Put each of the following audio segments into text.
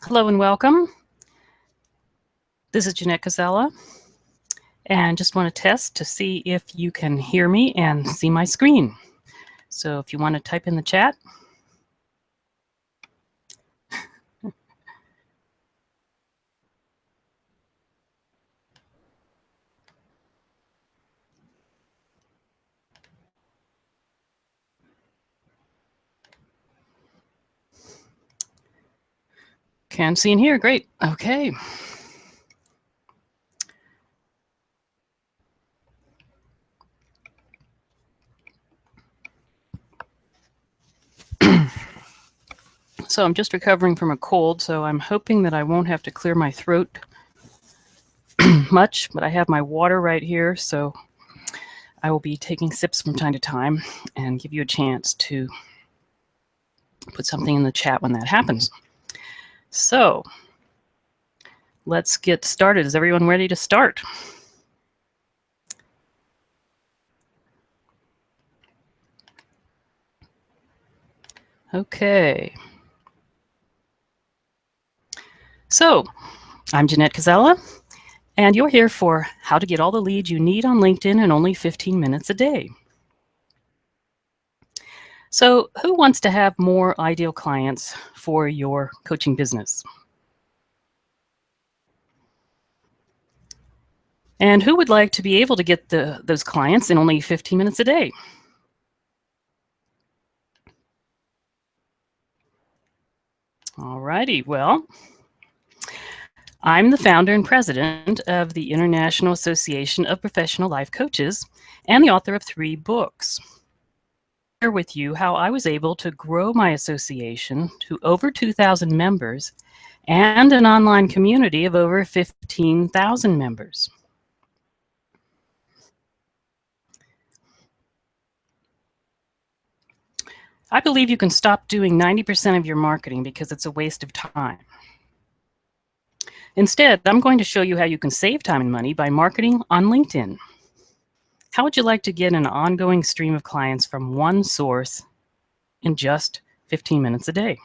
Hello and welcome. This is Jeannette Koczela, and just want to test to see if you can hear me and see my screen. So if you want to type in the chat. Can see and hear, great, okay. So I'm just recovering from a cold, so I'm hoping that I won't have to clear my throat much, but I have my water right here, so I will be taking sips from time to time and give you a chance to put something in the chat when that happens. So let's get started. Is everyone ready to start? Okay. So I'm Jeannette Koczela, and you're here for how to get all the leads you need on LinkedIn in only 15 minutes a day. So who wants to have more ideal clients for your coaching business? And who would like to be able to get those clients in only 15 minutes a day? All righty, well, I'm the founder and president of the International Association of Professional Life Coaches and the author of 3 books. Share with you how I was able to grow my association to over 2,000 members and an online community of over 15,000 members. I believe you can stop doing 90% of your marketing because it's a waste of time. Instead, I'm going to show you how you can save time and money by marketing on LinkedIn. How would you like to get an ongoing stream of clients from one source in just 15 minutes a day?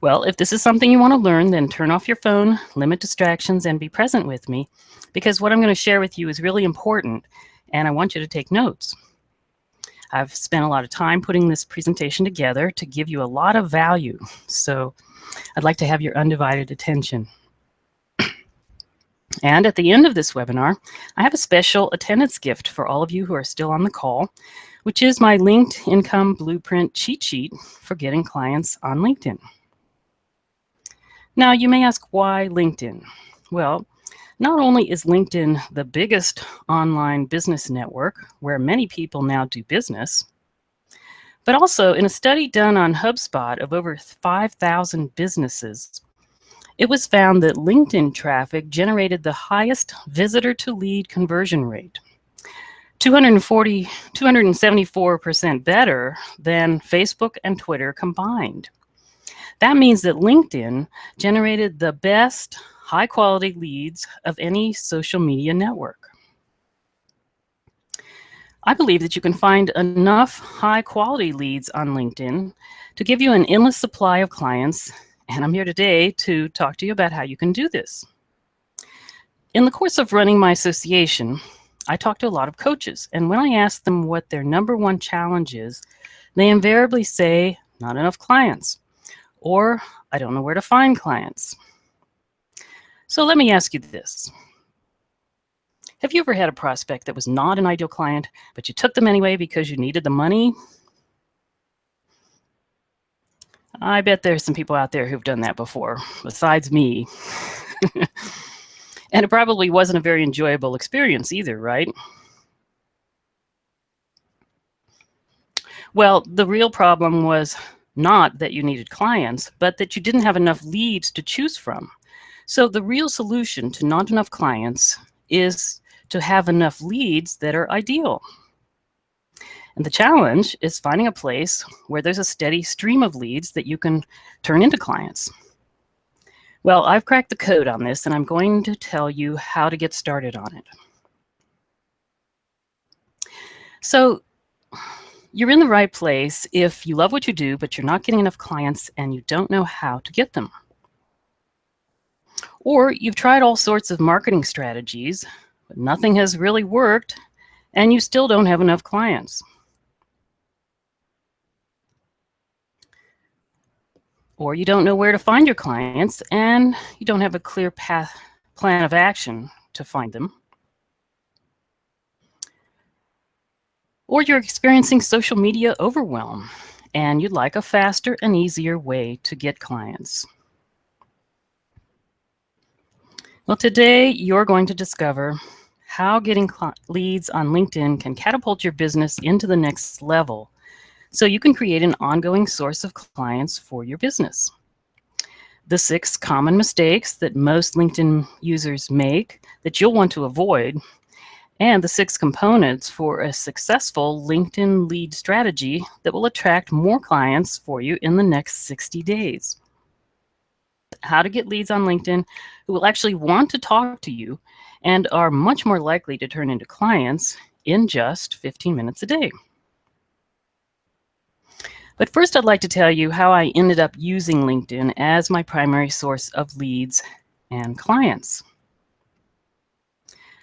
Well, if this is something you want to learn, then turn off your phone, limit distractions, and be present with me, because what I'm going to share with you is really important, and I want you to take notes. I've spent a lot of time putting this presentation together to give you a lot of value, so I'd like to have your undivided attention. And at the end of this webinar, I have a special attendance gift for all of you who are still on the call, which is my Linked Income Blueprint cheat sheet for getting clients on LinkedIn. Now, you may ask, why LinkedIn? Well, not only is LinkedIn the biggest online business network where many people now do business, but also in a study done on HubSpot of over 5,000 businesses, it was found that LinkedIn traffic generated the highest visitor-to-lead conversion rate, 274% better than Facebook and Twitter combined. That means that LinkedIn generated the best high-quality leads of any social media network. I believe that you can find enough high-quality leads on LinkedIn to give you an endless supply of clients, and I'm here today to talk to you about how you can do this. In the course of running my association, I talk to a lot of coaches, and when I ask them what their #1 challenge is, they invariably say, not enough clients, or I don't know where to find clients. So let me ask you this. Have you ever had a prospect that was not an ideal client, but you took them anyway because you needed the money? I bet there's some people out there who've done that before, besides me. And it probably wasn't a very enjoyable experience either, right? Well, the real problem was not that you needed clients, but that you didn't have enough leads to choose from. So the real solution to not enough clients is to have enough leads that are ideal. And the challenge is finding a place where there's a steady stream of leads that you can turn into clients. Well, I've cracked the code on this, and I'm going to tell you how to get started on it. So You're in the right place if you love what you do, but you're not getting enough clients and you don't know how to get them. Or you've tried all sorts of marketing strategies, but nothing has really worked, and you still don't have enough clients. Or you don't know where to find your clients, and you don't have a clear plan of action to find them. Or you're experiencing social media overwhelm, and you'd like a faster and easier way to get clients. Well, today you're going to discover how getting leads on LinkedIn can catapult your business into the next level so you can create an ongoing source of clients for your business. The 6 common mistakes that most LinkedIn users make that you'll want to avoid, and the 6 components for a successful LinkedIn lead strategy that will attract more clients for you in the next 60 days. How to get leads on LinkedIn who will actually want to talk to you and are much more likely to turn into clients in just 15 minutes a day. But first, I'd like to tell you how I ended up using LinkedIn as my primary source of leads and clients.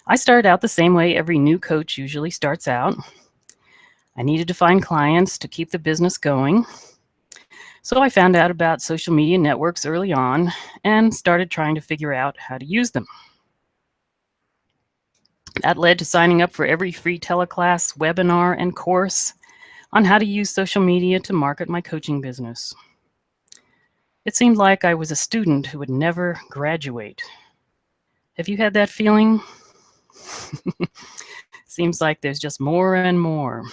I started out the same way every new coach usually starts out. I needed to find clients to keep the business going. So I found out about social media networks early on and started trying to figure out how to use them. That led to signing up for every free teleclass, webinar, and course on how to use social media to market my coaching business. It seemed like I was a student who would never graduate. Have you had that feeling? Seems like there's just more and more.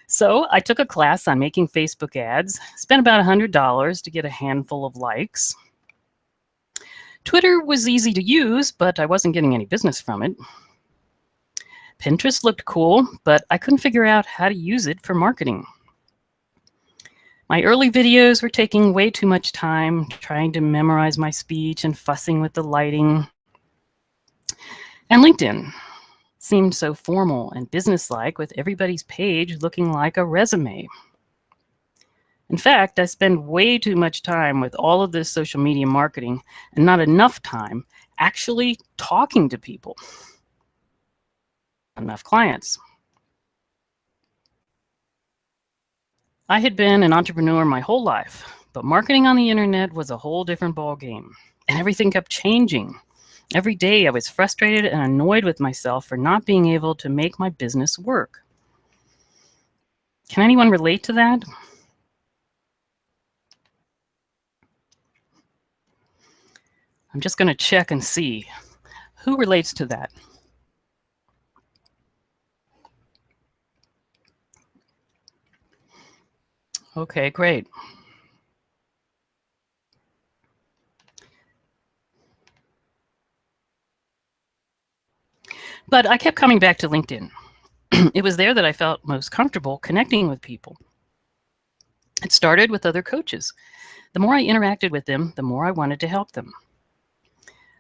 So I took a class on making Facebook ads, spent about $100 to get a handful of likes. Twitter was easy to use, but I wasn't getting any business from it. Pinterest looked cool, but I couldn't figure out how to use it for marketing. My early videos were taking way too much time trying to memorize my speech and fussing with the lighting. And LinkedIn seemed so formal and businesslike with everybody's page looking like a resume. In fact, I spend way too much time with all of this social media marketing and not enough time actually talking to people. Enough clients. I had been an entrepreneur my whole life, but marketing on the internet was a whole different ballgame, and everything kept changing. Every day I was frustrated and annoyed with myself for not being able to make my business work. Can anyone relate to that? I'm just going to check and see who relates to that. Okay, great. But I kept coming back to LinkedIn. It was there that I felt most comfortable connecting with people. It started with other coaches. The more I interacted with them, the more I wanted to help them.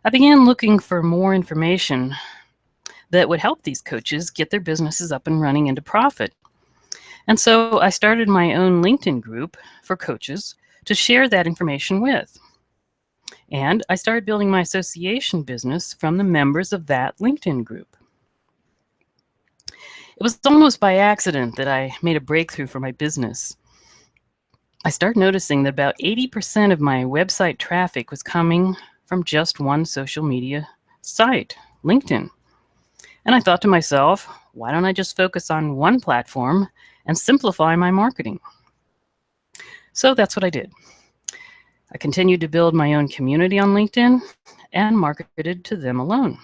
I began looking for more information that would help these coaches get their businesses up and running into profit. And so I started my own LinkedIn group for coaches to share that information with. And I started building my association business from the members of that LinkedIn group. It was almost by accident that I made a breakthrough for my business. I started noticing that about 80% of my website traffic was coming from just one social media site, LinkedIn. And I thought to myself, why don't I just focus on one platform and simplify my marketing? So that's what I did. I continued to build my own community on LinkedIn and marketed to them alone.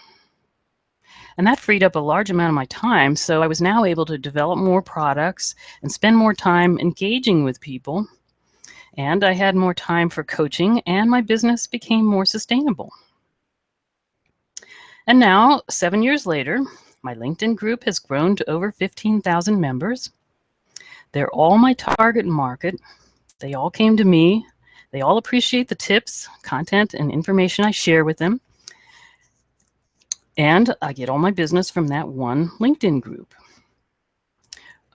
And that freed up a large amount of my time, so I was now able to develop more products and spend more time engaging with people. And I had more time for coaching, and my business became more sustainable. And now, 7 years later, my LinkedIn group has grown to over 15,000 members. They're all my target market. They all came to me. They all appreciate the tips, content, and information I share with them. And I get all my business from that one LinkedIn group.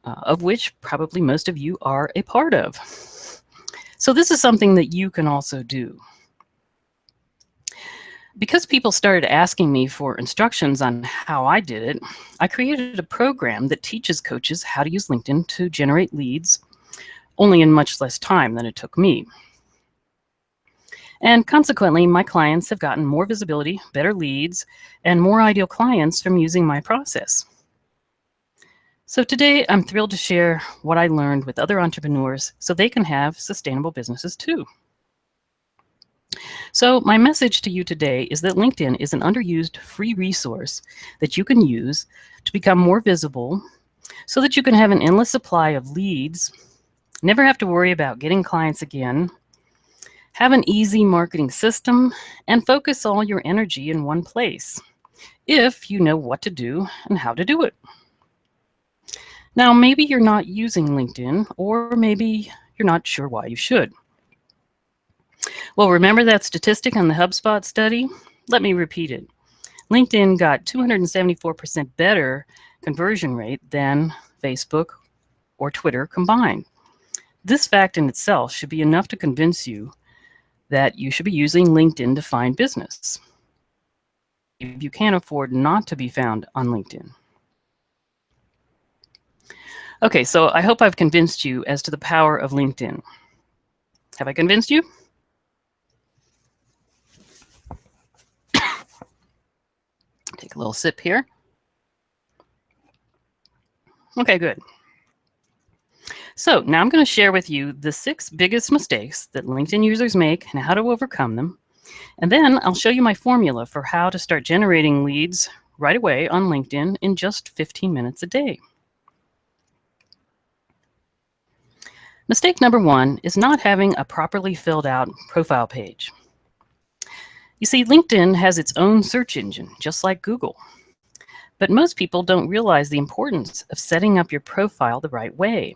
of which probably most of you are a part of. So this is something that you can also do. Because people started asking me for instructions on how I did it, I created a program that teaches coaches how to use LinkedIn to generate leads, only in much less time than it took me. And consequently, my clients have gotten more visibility, better leads, and more ideal clients from using my process. So today, I'm thrilled to share what I learned with other entrepreneurs so they can have sustainable businesses too. So my message to you today is that LinkedIn is an underused free resource that you can use to become more visible so that you can have an endless supply of leads, never have to worry about getting clients again, have an easy marketing system, and focus all your energy in one place if you know what to do and how to do it. Now, maybe you're not using LinkedIn, or maybe you're not sure why you should. Well, remember that statistic on the HubSpot study? Let me repeat it. LinkedIn got 274% better conversion rate than Facebook or Twitter combined. This fact in itself should be enough to convince you that you should be using LinkedIn to find business. You can't afford not to be found on LinkedIn. Okay, so I hope I've convinced you as to the power of LinkedIn. Have I convinced you? Take a little sip here. Okay, good. So now I'm going to share with you the 6 biggest mistakes that LinkedIn users make and how to overcome them. And then I'll show you my formula for how to start generating leads right away on LinkedIn in just 15 minutes a day. Mistake number 1 is not having a properly filled out profile page. You see, LinkedIn has its own search engine, just like Google. But most people don't realize the importance of setting up your profile the right way.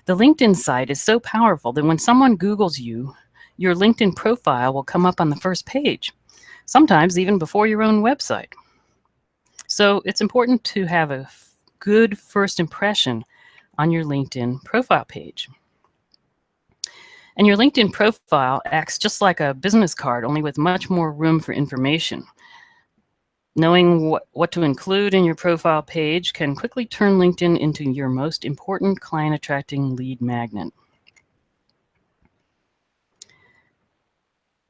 The LinkedIn site is so powerful that when someone Googles you, your LinkedIn profile will come up on the first page, sometimes even before your own website. So it's important to have a good first impression on your LinkedIn profile page. And your LinkedIn profile acts just like a business card, only with much more room for information. Knowing what to include in your profile page can quickly turn LinkedIn into your most important client-attracting lead magnet.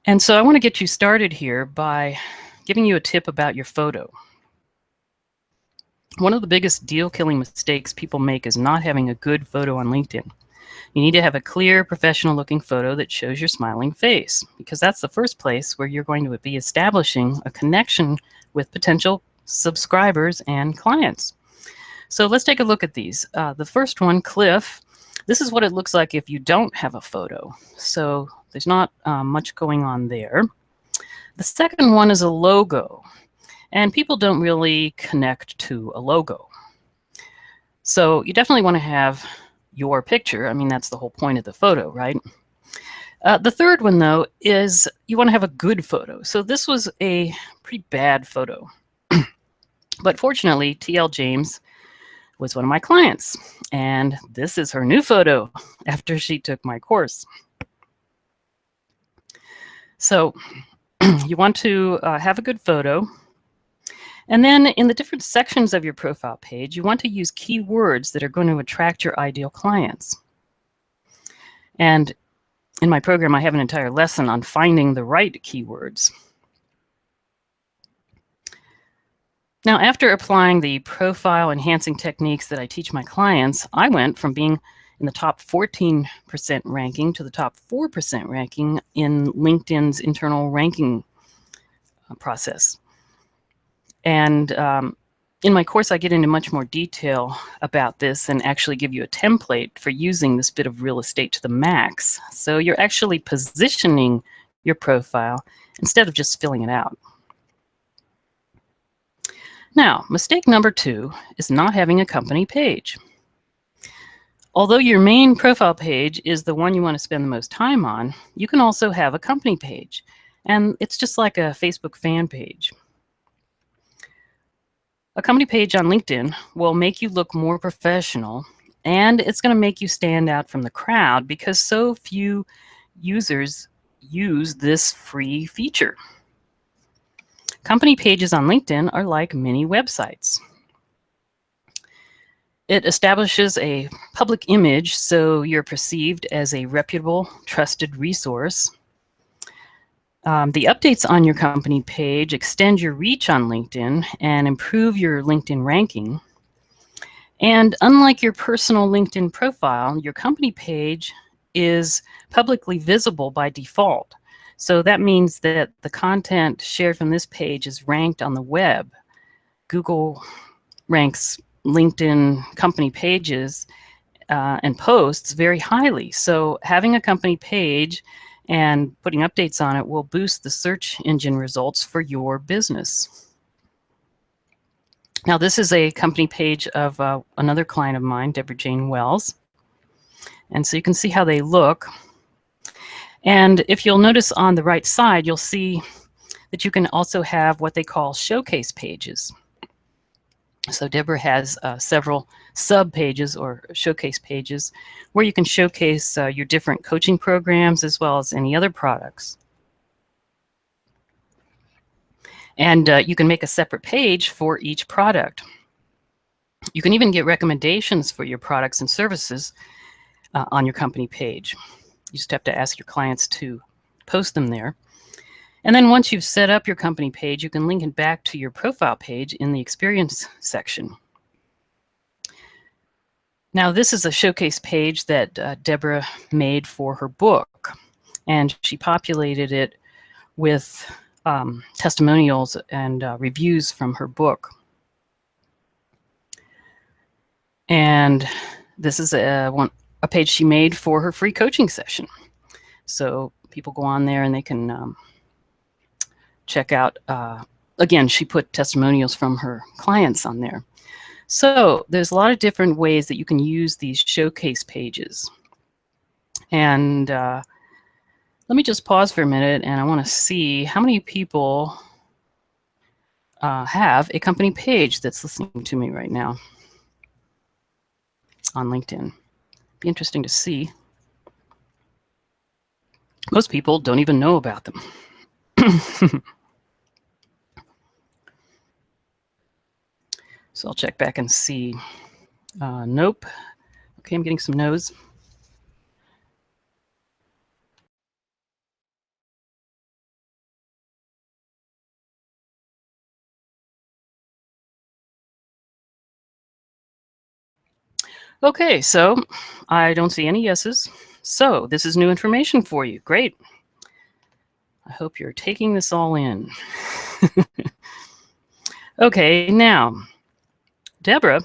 And so I want to get you started here by giving you a tip about your photo. One of the biggest deal-killing mistakes people make is not having a good photo on LinkedIn. You need to have a clear, professional-looking photo that shows your smiling face, because that's the first place where you're going to be establishing a connection with potential subscribers and clients. So let's take a look at these. The first one, Cliff, this is what it looks like if you don't have a photo. So there's not much going on there. The second one is a logo, and people don't really connect to a logo. So you definitely want to have your picture. I mean, that's the whole point of the photo, right? The third one, though, is you want to have a good photo. So this was a pretty bad photo. But fortunately, TL James was one of my clients. And this is her new photo after she took my course. So you want to have a good photo. And then in the different sections of your profile page, you want to use keywords that are going to attract your ideal clients. And in my program, I have an entire lesson on finding the right keywords. Now, after applying the profile enhancing techniques that I teach my clients, I went from being in the top 14% ranking to the top 4% ranking in LinkedIn's internal ranking process. And in my course, I get into much more detail about this and actually give you a template for using this bit of real estate to the max. So you're actually positioning your profile instead of just filling it out. Now, mistake number 2 is not having a company page. Although your main profile page is the one you want to spend the most time on, you can also have a company page. And it's just like a Facebook fan page. A company page on LinkedIn will make you look more professional, and it's going to make you stand out from the crowd because so few users use this free feature. Company pages on LinkedIn are like mini websites. It establishes a public image so you're perceived as a reputable, trusted resource. The updates on your company page extend your reach on LinkedIn and improve your LinkedIn ranking. And unlike your personal LinkedIn profile, your company page is publicly visible by default. So that means that the content shared from this page is ranked on the web. Google ranks LinkedIn company pages and posts very highly. So having a company page and putting updates on it will boost the search engine results for your business. Now, this is a company page of another client of mine, Deborah Jane Wells. And so you can see how they look. And if you'll notice on the right side, you'll see that you can also have what they call showcase pages. So Deborah has several sub pages or showcase pages where you can showcase your different coaching programs as well as any other products. And you can make a separate page for each product. You can even get recommendations for your products and services on your company page. You just have to ask your clients to post them there. And then once you've set up your company page, you can link it back to your profile page in the experience section. Now, this is a showcase page that Deborah made for her book, and she populated it with testimonials and reviews from her book. And this is a page she made for her free coaching session. So people go on there and they can check out, again, she put testimonials from her clients on there. So there's a lot of different ways that you can use these showcase pages. And let me just pause for a minute, and I want to see how many people have a company page that's listening to me right now on LinkedIn. Be interesting to see. Most people don't even know about them. So I'll check back and see. Nope. Okay, I'm getting some no's. Okay, so I don't see any yeses. So this is new information for you. Great. I hope you're taking this all in. Okay, now, Deborah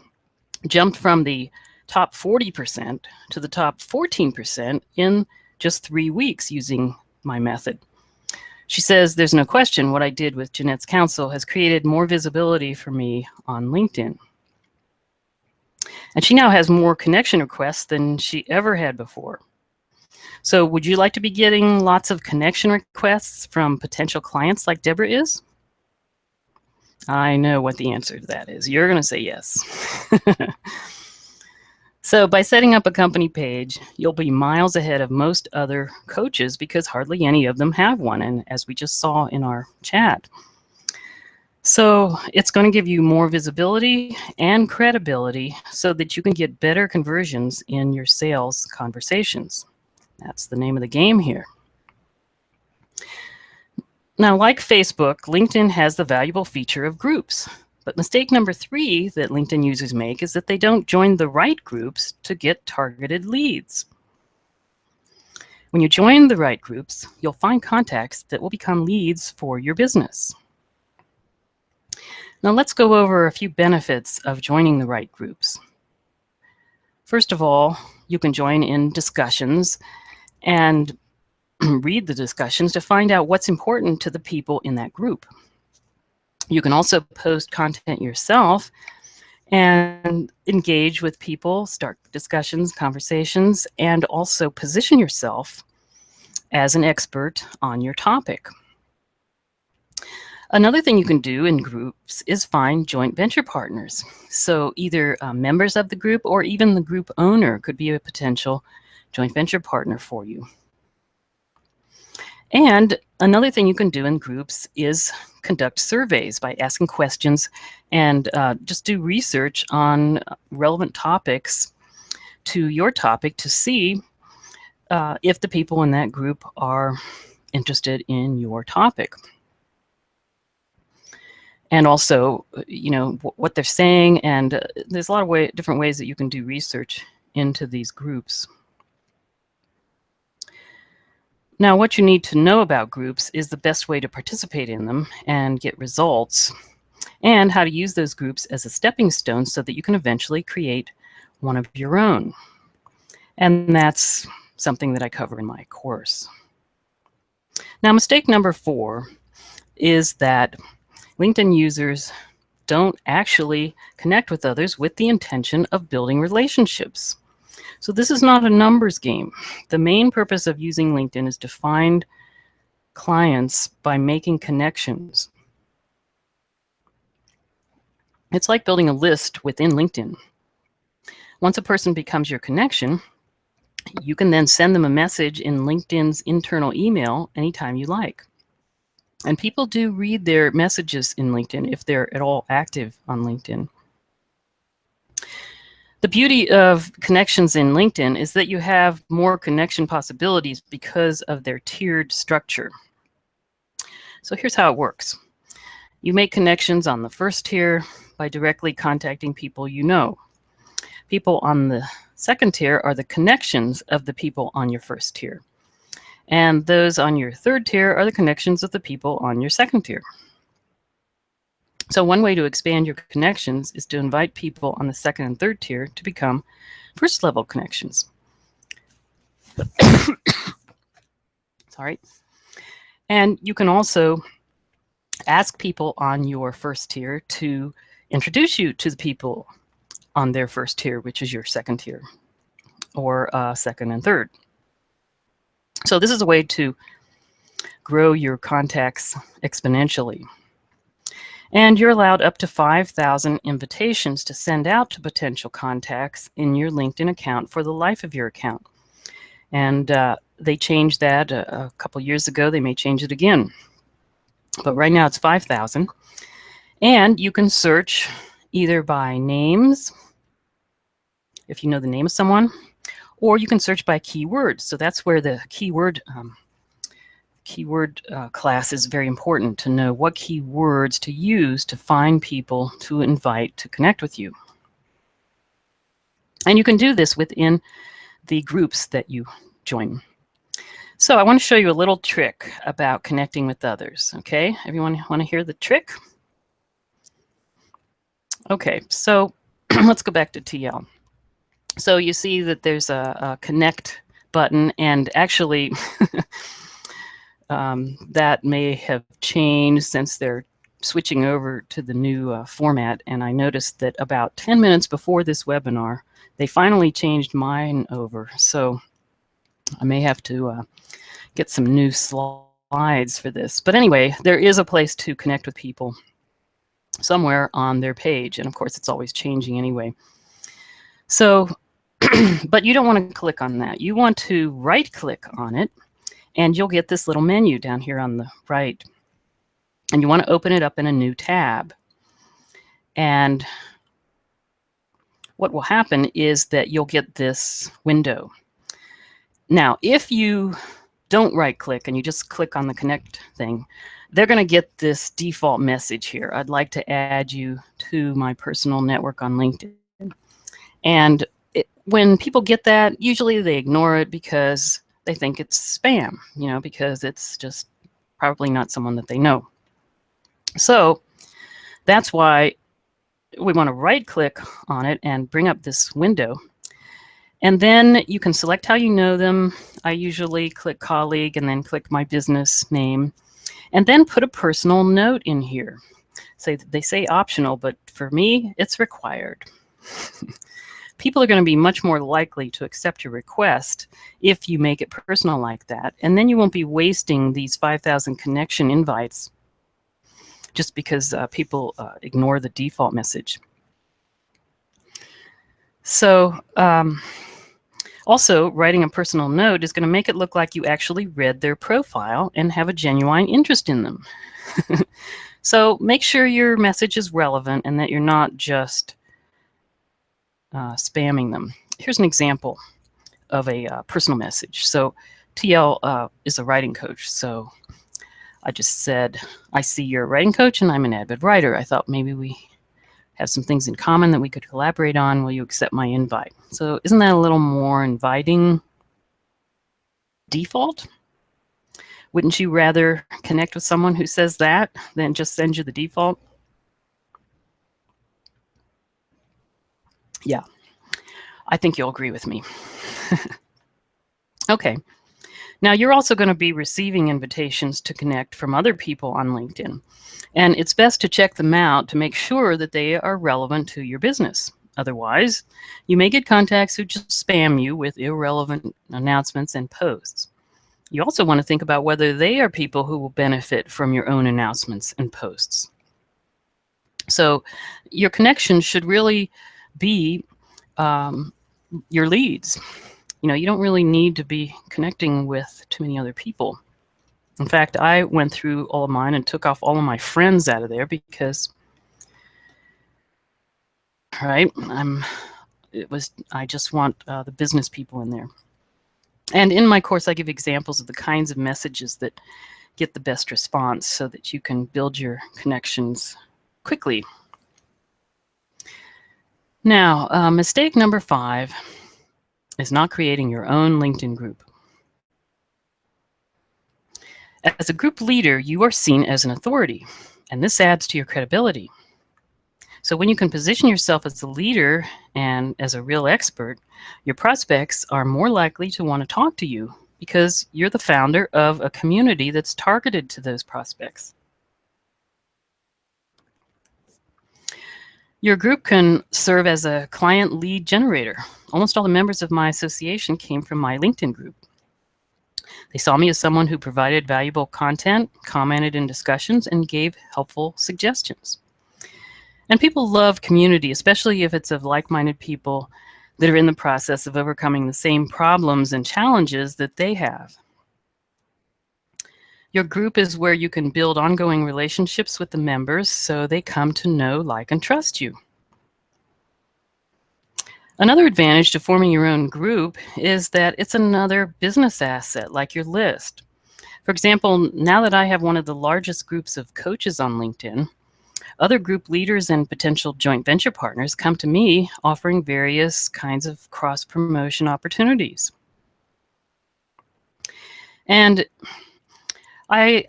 jumped from the top 40% to the top 14% in just 3 weeks using my method. She says, there's no question what I did with Jeannette's counsel has created more visibility for me on LinkedIn. And she now has more connection requests than she ever had before. So would you like to be getting lots of connection requests from potential clients like Deborah is? I know what the answer to that is. You're going to say yes. So by setting up a company page, you'll be miles ahead of most other coaches because hardly any of them have one, and as we just saw in our chat. So it's going to give you more visibility and credibility so that you can get better conversions in your sales conversations. That's the name of the game here. Now, like Facebook, LinkedIn has the valuable feature of groups. But mistake number 3 that LinkedIn users make is that they don't join the right groups to get targeted leads. When you join the right groups, you'll find contacts that will become leads for your business. Now let's go over a few benefits of joining the right groups. First of all, you can join in discussions and read the discussions to find out what's important to the people in that group. You can also post content yourself and engage with people, start discussions, conversations, and also position yourself as an expert on your topic. Another thing you can do in groups is find joint venture partners. So either members of the group or even the group owner could be a potential joint venture partner for you. And another thing you can do in groups is conduct surveys by asking questions and just do research on relevant topics to your topic to see if the people in that group are interested in your topic. And also, you know, what they're saying, and there's a lot of different ways that you can do research into these groups. Now, what you need to know about groups is the best way to participate in them and get results, and how to use those groups as a stepping stone so that you can eventually create one of your own. And that's something that I cover in my course. Now, mistake number 4 is that LinkedIn users don't actually connect with others with the intention of building relationships. So this is not a numbers game. The main purpose of using LinkedIn is to find clients by making connections. It's like building a list within LinkedIn. Once a person becomes your connection, you can then send them a message in LinkedIn's internal email anytime you like. And people do read their messages in LinkedIn if they're at all active on LinkedIn. The beauty of connections in LinkedIn is that you have more connection possibilities because of their tiered structure. So here's how it works. You make connections on the first tier by directly contacting people you know. People on the second tier are the connections of the people on your first tier. And those on your third tier are the connections of the people on your second tier. So one way to expand your connections is to invite people on the second and third tier to become first level connections. Sorry. And you can also ask people on your first tier to introduce you to the people on their first tier, which is your second tier, or second and third. So this is a way to grow your contacts exponentially. And you're allowed up to 5,000 invitations to send out to potential contacts in your LinkedIn account for the life of your account. And they changed that a couple years ago. They may change it again. But right now it's 5,000. And you can search either by names, if you know the name of someone, or you can search by keywords. So that's where the keyword class is very important, to know what keywords to use to find people to invite to connect with you. And you can do this within the groups that you join. So I want to show you a little trick about connecting with others. Okay, everyone want to hear the trick? Okay, so let's go back to TL. So you see that there's a connect button, and actually that may have changed since they're switching over to the new format. And I noticed that about 10 minutes before this webinar, they finally changed mine over. So I may have to get some new slides for this. But anyway, there is a place to connect with people somewhere on their page. And of course, it's always changing anyway. So, but you don't want to click on that. You want to right click on it, and you'll get this little menu down here on the right. And you want to open it up in a new tab. And what will happen is that you'll get this window. Now, if you don't right click and you just click on the connect thing, they're going to get this default message here. I'd like to add you to my personal network on LinkedIn. And when people get that, usually they ignore it because they think it's spam, you know, because it's just probably not someone that they know. So that's why we want to right click on it and bring up this window. And then you can select how you know them. I usually click colleague and then click my business name, and then put a personal note in here. They say optional, but for me, it's required. People are going to be much more likely to accept your request if you make it personal like that. And then you won't be wasting these 5,000 connection invites just because people ignore the default message. So also, writing a personal note is going to make it look like you actually read their profile and have a genuine interest in them. So make sure your message is relevant and that you're not just spamming them. Here's an example of a personal message. So TL is a writing coach. So I just said, I see you're a writing coach and I'm an avid writer. I thought maybe we have some things in common that we could collaborate on. Will you accept my invite? So isn't that a little more inviting default? Wouldn't you rather connect with someone who says that than just send you the default? Yeah, I think you'll agree with me. Okay. Now you're also going to be receiving invitations to connect from other people on LinkedIn. And it's best to check them out to make sure that they are relevant to your business. Otherwise, you may get contacts who just spam you with irrelevant announcements and posts. You also want to think about whether they are people who will benefit from your own announcements and posts. So your connection should really be your leads. You know, you don't really need to be connecting with too many other people. In fact, I went through all of mine and took off all of my friends out of there because, right, I just want the business people in there. And in my course, I give examples of the kinds of messages that get the best response so that you can build your connections quickly. Now, mistake number 5 is not creating your own LinkedIn group. As a group leader, you are seen as an authority, and this adds to your credibility. So when you can position yourself as a leader and as a real expert, your prospects are more likely to want to talk to you because you're the founder of a community that's targeted to those prospects. Your group can serve as a client lead generator. Almost all the members of my association came from my LinkedIn group. They saw me as someone who provided valuable content, commented in discussions, and gave helpful suggestions. And people love community, especially if it's of like-minded people that are in the process of overcoming the same problems and challenges that they have. Your group is where you can build ongoing relationships with the members so they come to know, like, and trust you. Another advantage to forming your own group is that it's another business asset, like your list. For example, now that I have one of the largest groups of coaches on LinkedIn, other group leaders and potential joint venture partners come to me offering various kinds of cross-promotion opportunities. And I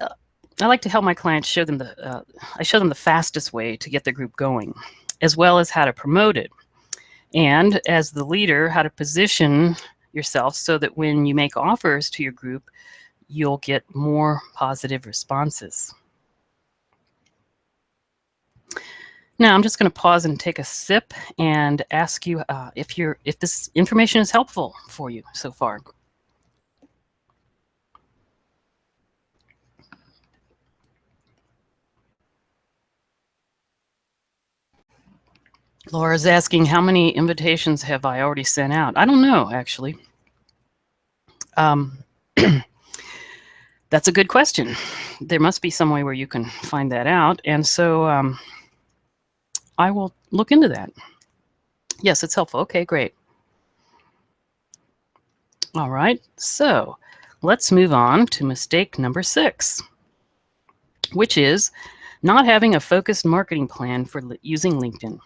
like to help my clients show them the fastest way to get the group going, as well as how to promote it. And as the leader, how to position yourself so that when you make offers to your group, you'll get more positive responses. Now, I'm just going to pause and take a sip and ask you if this information is helpful for you so far. Laura's asking, how many invitations have I already sent out? I don't know, actually. That's a good question. There must be some way where you can find that out. And so I will look into that. Yes, it's helpful. Okay, great. All right, so let's move on to mistake number 6, which is not having a focused marketing plan for using LinkedIn.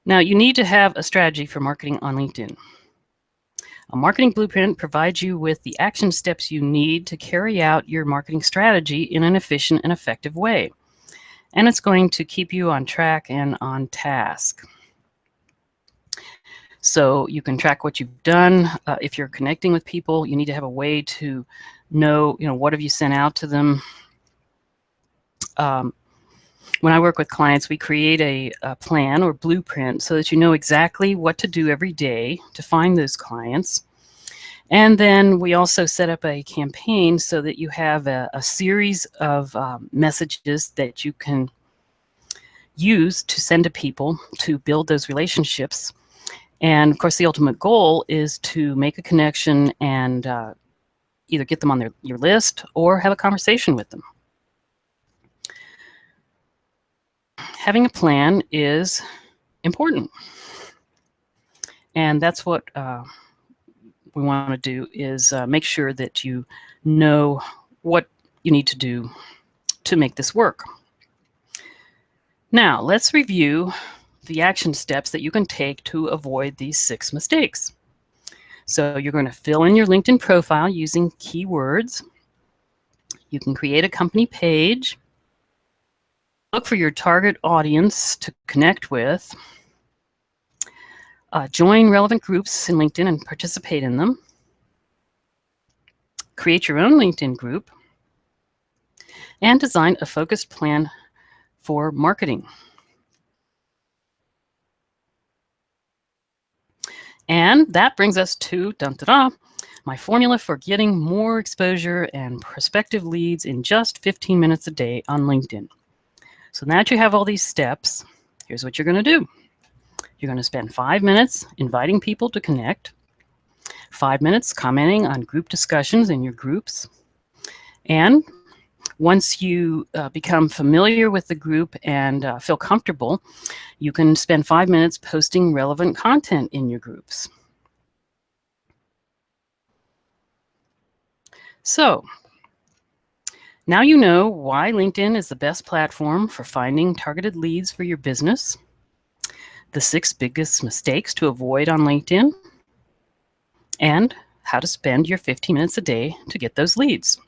Now, you need to have a strategy for marketing on LinkedIn. A marketing blueprint provides you with the action steps you need to carry out your marketing strategy in an efficient and effective way. And it's going to keep you on track and on task. So you can track what you've done. If you're connecting with people, you need to have a way to know, what have you sent out to them. When I work with clients, we create a plan or blueprint so that you know exactly what to do every day to find those clients. And then we also set up a campaign so that you have a series of messages that you can use to send to people to build those relationships. And of course, the ultimate goal is to make a connection and either get them on your list or have a conversation with them. Having a plan is important. And that's what we want to do, is make sure that you know what you need to do to make this work. Now, let's review the action steps that you can take to avoid these 6 mistakes. So you're going to fill in your LinkedIn profile using keywords. You can create a company page. Look for your target audience to connect with. Join relevant groups in LinkedIn and participate in them. Create your own LinkedIn group. And design a focused plan for marketing. And that brings us to my formula for getting more exposure and prospective leads in just 15 minutes a day on LinkedIn. So now that you have all these steps, here's what you're going to do. You're going to spend 5 minutes inviting people to connect, 5 minutes commenting on group discussions in your groups, and once you become familiar with the group and feel comfortable, you can spend 5 minutes posting relevant content in your groups. So now you know why LinkedIn is the best platform for finding targeted leads for your business, the 6 biggest mistakes to avoid on LinkedIn, and how to spend your 15 minutes a day to get those leads.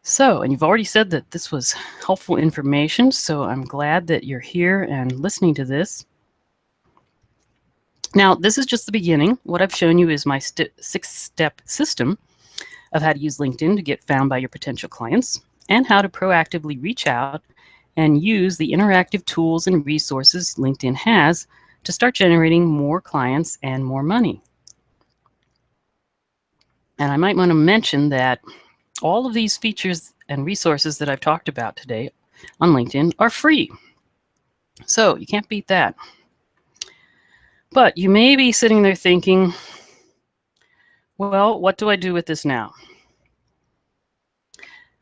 So, and you've already said that this was helpful information, so I'm glad that you're here and listening to this. Now, this is just the beginning. What I've shown you is my 6-step system of how to use LinkedIn to get found by your potential clients, and how to proactively reach out and use the interactive tools and resources LinkedIn has to start generating more clients and more money. And I might want to mention that all of these features and resources that I've talked about today on LinkedIn are free. So you can't beat that. But you may be sitting there thinking, well, what do I do with this now?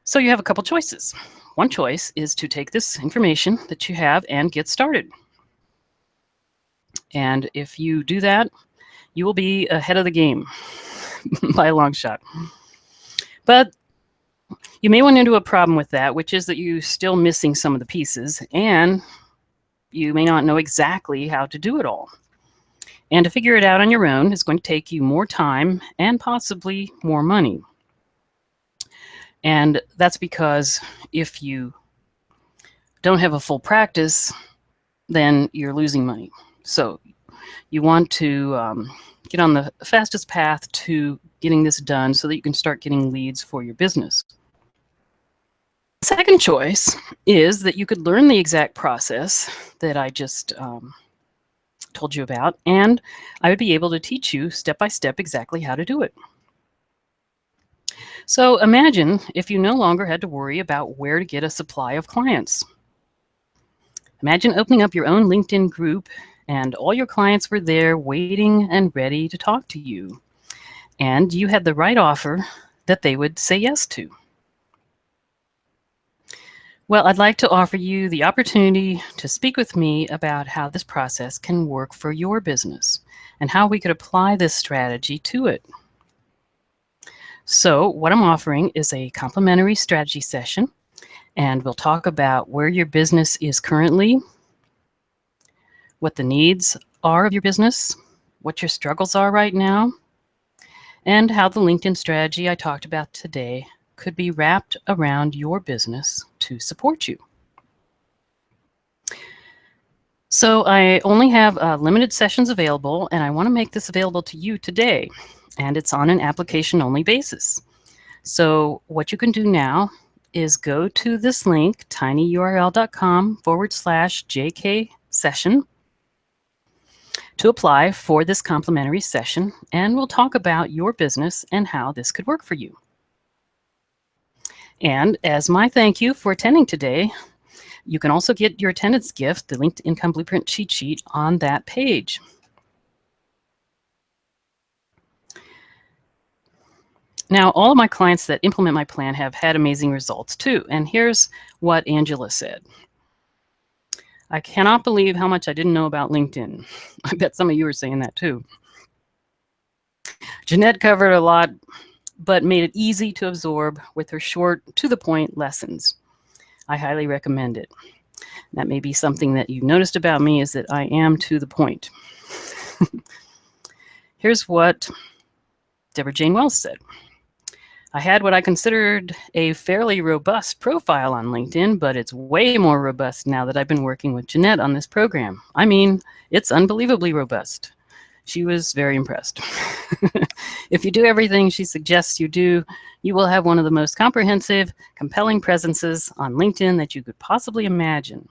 So you have a couple choices. One choice is to take this information that you have and get started. And if you do that, you will be ahead of the game by a long shot. But you may run into a problem with that, which is that you're still missing some of the pieces, and you may not know exactly how to do it all. And to figure it out on your own is going to take you more time and possibly more money. And that's because if you don't have a full practice, then you're losing money. So you want to get on the fastest path to getting this done so that you can start getting leads for your business. Second choice is that you could learn the exact process that I just told you about, and I would be able to teach you step by step exactly how to do it. So imagine if you no longer had to worry about where to get a supply of clients. Imagine opening up your own LinkedIn group and all your clients were there waiting and ready to talk to you, and you had the right offer that they would say yes to. Well, I'd like to offer you the opportunity to speak with me about how this process can work for your business and how we could apply this strategy to it. So what I'm offering is a complimentary strategy session, and we'll talk about where your business is currently, what the needs are of your business, what your struggles are right now, and how the LinkedIn strategy I talked about today could be wrapped around your business to support you. So I only have limited sessions available, and I want to make this available to you today, and it's on an application-only basis. So what you can do now is go to this link, tinyurl.com/JK session, to apply for this complimentary session, and we'll talk about your business and how this could work for you. And as my thank you for attending today, you can also get your attendance gift, the Linked Income Blueprint cheat sheet, on that page. Now, all of my clients that implement my plan have had amazing results too. And here's what Angela said. I cannot believe how much I didn't know about LinkedIn. I bet some of you are saying that too. Jeannette covered a lot, but made it easy to absorb with her short, to-the-point lessons. I highly recommend it. That may be something that you've noticed about me, is that I am to the point. Here's what Deborah Jane Wells said. I had what I considered a fairly robust profile on LinkedIn, but it's way more robust now that I've been working with Jeannette on this program. I mean, it's unbelievably robust. She was very impressed. If you do everything she suggests you do, you will have one of the most comprehensive, compelling presences on LinkedIn that you could possibly imagine.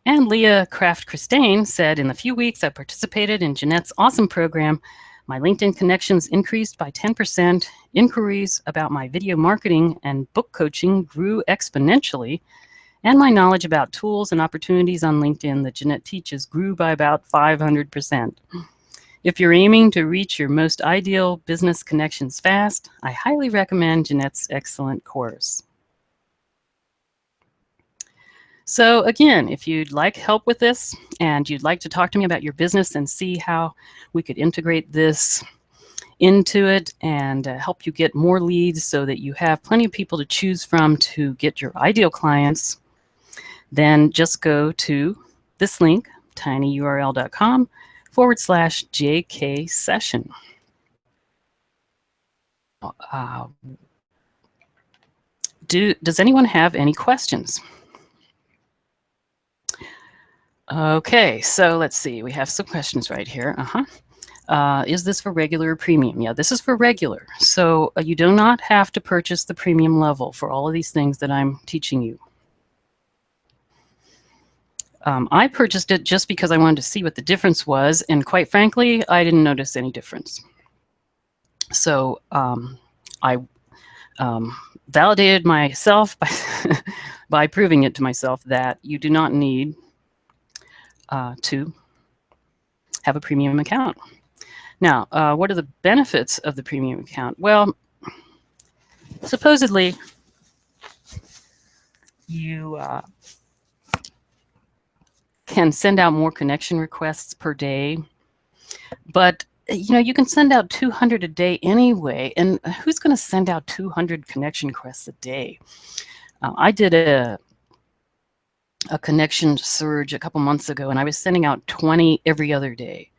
And Leah Kraft Christine said, in the few weeks I participated in Jeannette's awesome program, my LinkedIn connections increased by 10%, inquiries about my video marketing and book coaching grew exponentially, and my knowledge about tools and opportunities on LinkedIn that Jeannette teaches grew by about 500%. If you're aiming to reach your most ideal business connections fast, I highly recommend Jeannette's excellent course. So again, if you'd like help with this and you'd like to talk to me about your business and see how we could integrate this into it and help you get more leads so that you have plenty of people to choose from to get your ideal clients, then just go to this link, tinyurl.com/JK session. Does anyone have any questions? Okay, so let's see. We have some questions right here. Is this for regular or premium? Yeah, this is for regular. So you do not have to purchase the premium level for all of these things that I'm teaching you. I purchased it just because I wanted to see what the difference was, and quite frankly, I didn't notice any difference. So I validated myself by proving it to myself that you do not need to have a premium account. Now, what are the benefits of the premium account? Well, supposedly you can send out more connection requests per day, but you know, you can send out 200 a day anyway, and who's going to send out 200 connection requests a day? I did a connection surge a couple months ago, and I was sending out 20 every other day,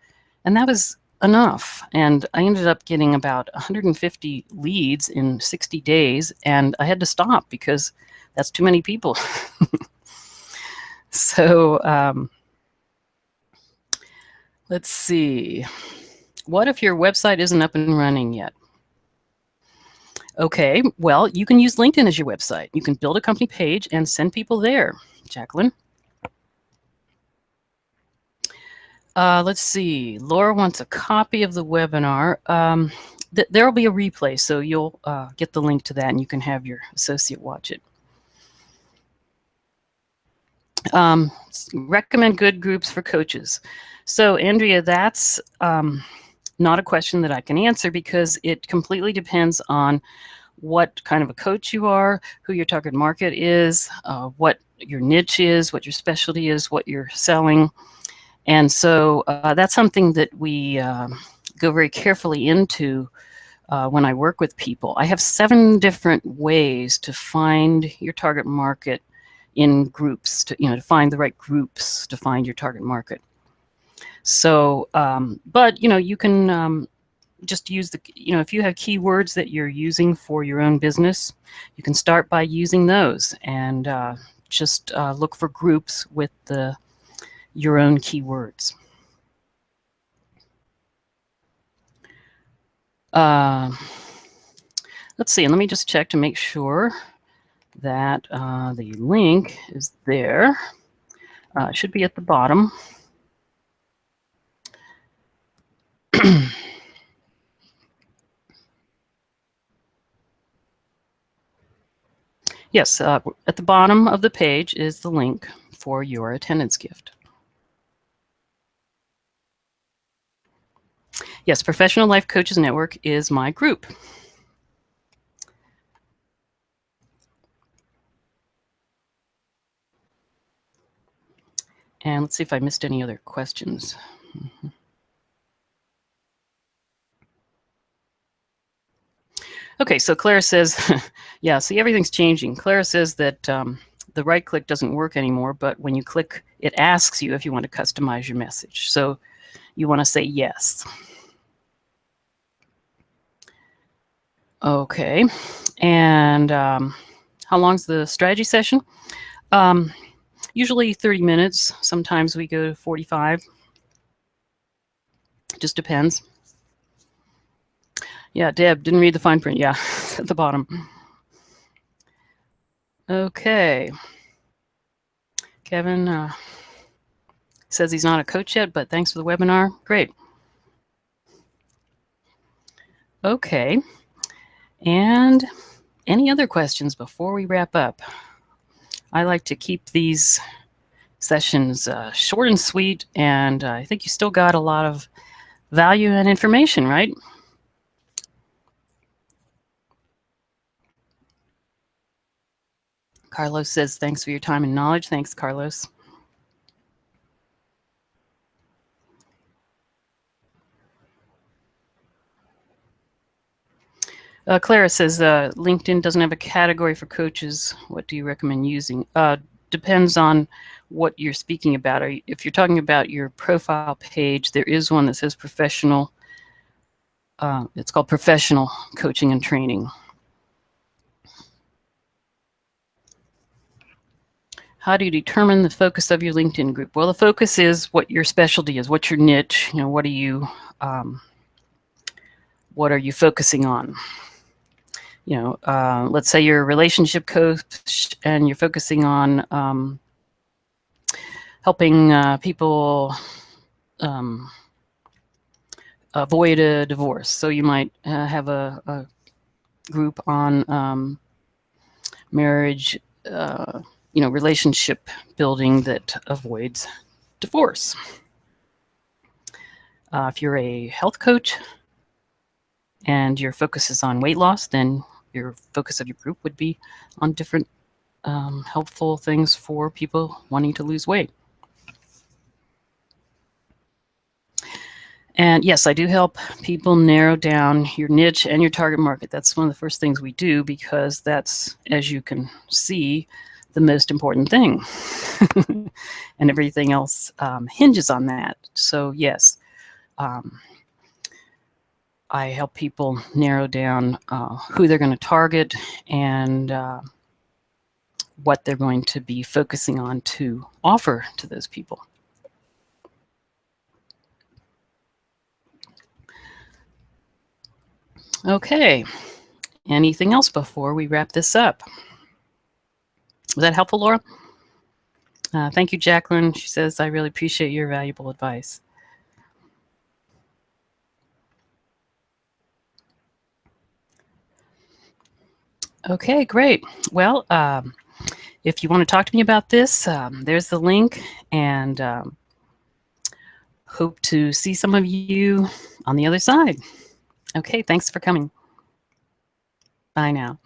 and that was enough. And I ended up getting about 150 leads in 60 days, and I had to stop because that's too many people. So let's see. What if your website isn't up and running yet? Okay, well, you can use LinkedIn as your website. You can build a company page and send people there. Jacqueline. Let's see. Laura wants a copy of the webinar. There will be a replay, so you'll get the link to that, and you can have your associate watch it. Recommend good groups for coaches. So, Andrea, that's not a question that I can answer because it completely depends on what kind of a coach you are, who your target market is, what your niche is, what your specialty is, what you're selling. And so that's something that we go very carefully into when I work with people. I have 7 different ways to find your target market in groups, to find the right groups to find your target market. So, but you can just use if you have keywords that you're using for your own business, you can start by using those and just look for groups with your own keywords. Let's see, and let me just check to make sure that the link is there. It should be at the bottom. Yes, at the bottom of the page is the link for your attendance gift. Yes, Professional Life Coaches Network is my group. And let's see if I missed any other questions. Okay, so Clara says, yeah, see, everything's changing. Clara says that the right click doesn't work anymore, but when you click, it asks you if you want to customize your message. So you want to say yes. Okay, and how long's the strategy session? Usually 30 minutes. Sometimes we go to 45. Just depends. Yeah, Deb, didn't read the fine print. Yeah, it's at the bottom. Okay. Kevin says he's not a coach yet, but thanks for the webinar. Great. Okay. And any other questions before we wrap up? I like to keep these sessions short and sweet, and I think you still got a lot of value and information, right? Carlos says, thanks for your time and knowledge. Thanks, Carlos. Clara says, LinkedIn doesn't have a category for coaches. What do you recommend using? Depends on what you're speaking about. If you're talking about your profile page, there is one that says professional. It's called Professional Coaching and Training. How do you determine the focus of your LinkedIn group? Well, the focus is what your specialty is, what's your niche, what are you focusing on? Let's say you're a relationship coach and you're focusing on helping people avoid a divorce. So you might have a group on marriage, relationship building that avoids divorce. If you're a health coach and your focus is on weight loss, then your focus of your group would be on different helpful things for people wanting to lose weight. And yes, I do help people narrow down your niche and your target market. That's one of the first things we do because that's, as you can see, the most important thing. And everything else hinges on that. So yes, I help people narrow down who they're going to target and what they're going to be focusing on to offer to those people. Okay, anything else before we wrap this up? Was that helpful, Laura? Thank you, Jacqueline. She says, I really appreciate your valuable advice. Okay, great. Well, if you want to talk to me about this, there's the link, and hope to see some of you on the other side. Okay, thanks for coming. Bye now.